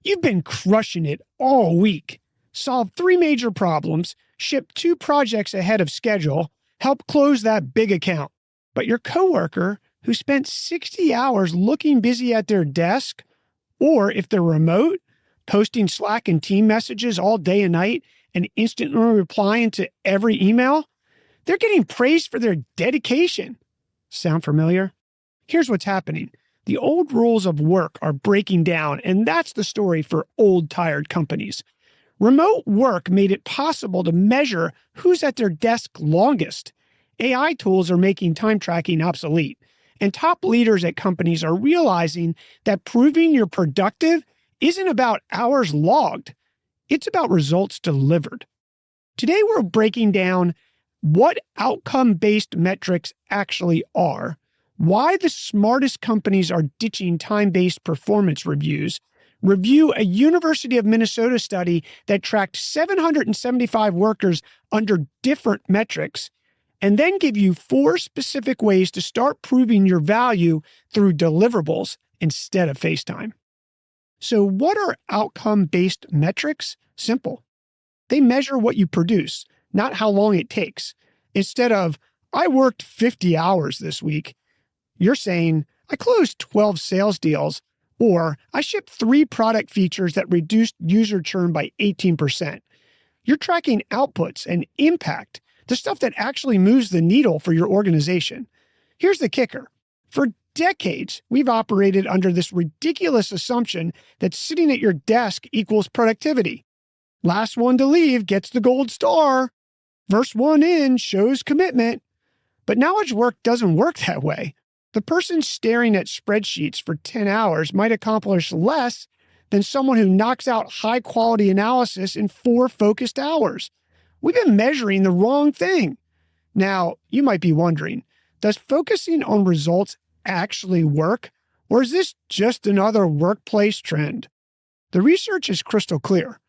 You've been crushing it all week. Solved 3 major problems, shipped 2 projects ahead of schedule, helped close that big account. But your coworker, who spent 60 hours looking busy at their desk, or if they're remote, posting Slack and team messages all day and night and instantly replying to every email, they're getting praised for their dedication. Sound familiar? Here's what's happening. The old rules of work are breaking down, and that's the story for old, tired companies. Remote work made it possible to measure who's at their desk longest. AI tools are making time tracking obsolete, and top leaders at companies are realizing that proving you're productive isn't about hours logged. It's about results delivered. Today, we're breaking down what outcome-based metrics actually are, why the smartest companies are ditching time-based performance reviews, review a University of Minnesota study that tracked 775 workers under different metrics, and then give you 4 specific ways to start proving your value through deliverables instead of FaceTime. So what are outcome-based metrics? Simple. They measure what you produce, not how long it takes. Instead of, I worked 50 hours this week, you're saying, I closed 12 sales deals, or I shipped 3 product features that reduced user churn by 18%. You're tracking outputs and impact, the stuff that actually moves the needle for your organization. Here's the kicker. For decades, we've operated under this ridiculous assumption that sitting at your desk equals productivity. Last one to leave gets the gold star. First one in shows commitment. But knowledge work doesn't work that way. The person staring at spreadsheets for 10 hours might accomplish less than someone who knocks out high-quality analysis in 4 focused hours. We've been measuring the wrong thing. Now, you might be wondering, does focusing on results actually work, or is this just another workplace trend? The research is crystal clear.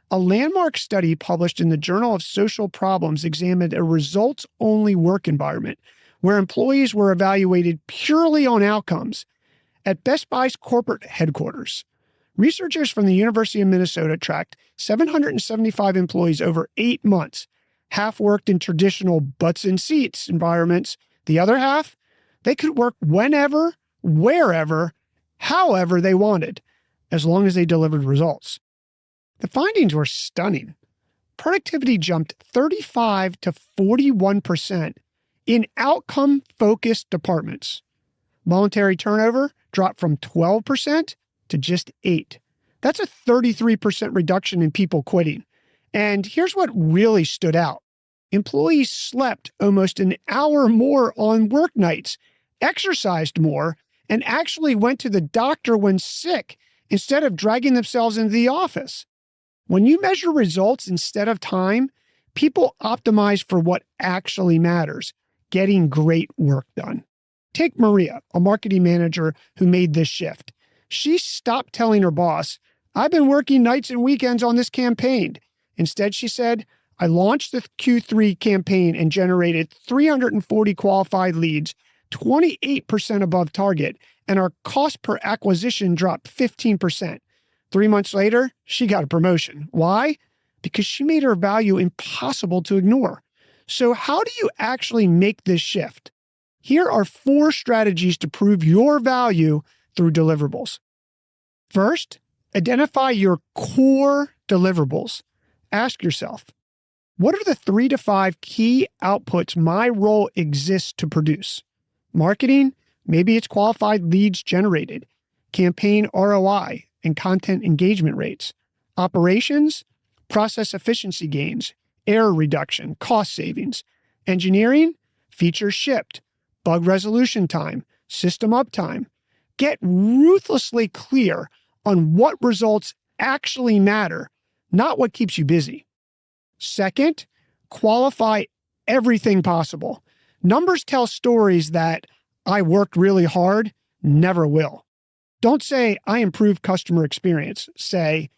A landmark study published in the Journal of Social Problems examined a results-only work environment where employees were evaluated purely on outcomes at Best Buy's corporate headquarters. Researchers from the University of Minnesota tracked 775 employees over 8 months. Half worked in traditional butts and seats environments. The other half, they could work whenever, wherever, however they wanted, as long as they delivered results. The findings were stunning. Productivity jumped 35 to 41% in outcome-focused departments. Voluntary turnover dropped from 12% to just 8%. That's a 33% reduction in people quitting. And here's what really stood out. Employees slept almost an hour more on work nights, exercised more, and actually went to the doctor when sick instead of dragging themselves into the office. When you measure results instead of time, people optimize for what actually matters, getting great work done. Take Maria, a marketing manager who made this shift. She stopped telling her boss, I've been working nights and weekends on this campaign. Instead, she said, I launched the Q3 campaign and generated 340 qualified leads, 28% above target, and our cost per acquisition dropped 15%. 3 months later, she got a promotion. Why? Because she made her value impossible to ignore. So how do you actually make this shift? Here are 4 strategies to prove your value through deliverables. First, identify your core deliverables. Ask yourself, what are the 3 to 5 key outputs my role exists to produce? Marketing, maybe it's qualified leads generated. Campaign ROI and content engagement rates. Operations, process efficiency gains, error reduction, cost savings. Engineering, features shipped, bug resolution time, system uptime. Get ruthlessly clear on what results actually matter, not what keeps you busy. Second, qualify everything possible. Numbers tell stories that I worked really hard never will. Don't say I improved customer experience. Say,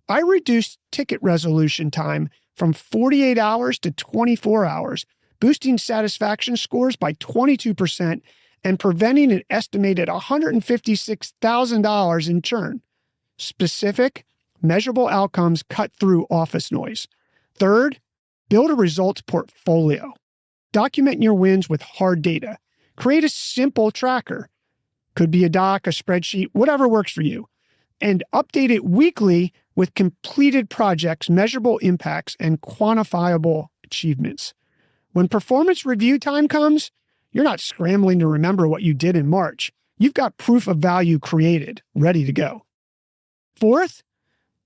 I reduced ticket resolution time from 48 hours to 24 hours, boosting satisfaction scores by 22% and preventing an estimated $156,000 in churn. Specific, Measurable outcomes cut through office noise. Third, build a results portfolio. Document your wins with hard data. Create a simple tracker. Could be a doc, a spreadsheet, whatever works for you. And update it weekly with completed projects, measurable impacts, and quantifiable achievements. When performance review time comes, you're not scrambling to remember what you did in March. You've got proof of value created, ready to go. Fourth,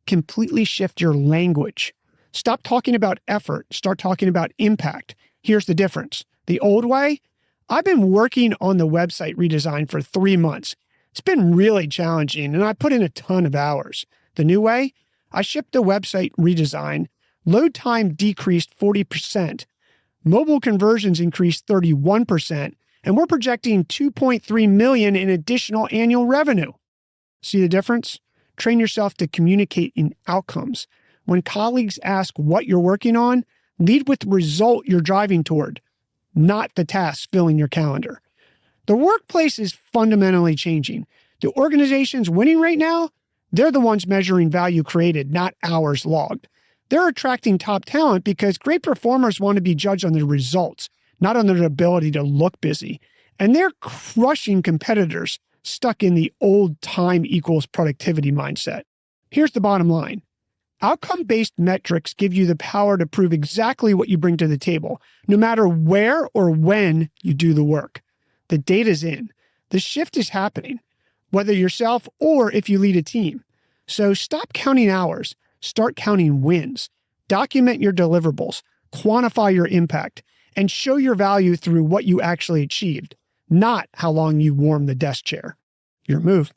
completely shift your language. Stop talking about effort. Start talking about impact. Here's the difference. The old way, I've been working on the website redesign for 3 months. It's been really challenging, and I put in a ton of hours. The new way, I shipped the website redesign. Load time decreased 40%. Mobile conversions increased 31%, and we're projecting $2.3 million in additional annual revenue. See the difference? Train yourself to communicate in outcomes. When colleagues ask what you're working on, lead with the result you're driving toward, not the task filling your calendar. The workplace is fundamentally changing. The organizations winning right now, they're the ones measuring value created, not hours logged. They're attracting top talent because great performers want to be judged on their results, not on their ability to look busy. And they're crushing competitors stuck in the old time equals productivity mindset. Here's the bottom line. Outcome-based metrics give you the power to prove exactly what you bring to the table, no matter where or when you do the work. The data's in. The shift is happening, whether yourself or if you lead a team. So stop counting hours. Start counting wins. Document your deliverables. Quantify your impact. And show your value through what you actually achieved, not how long you warmed the desk chair. Your move.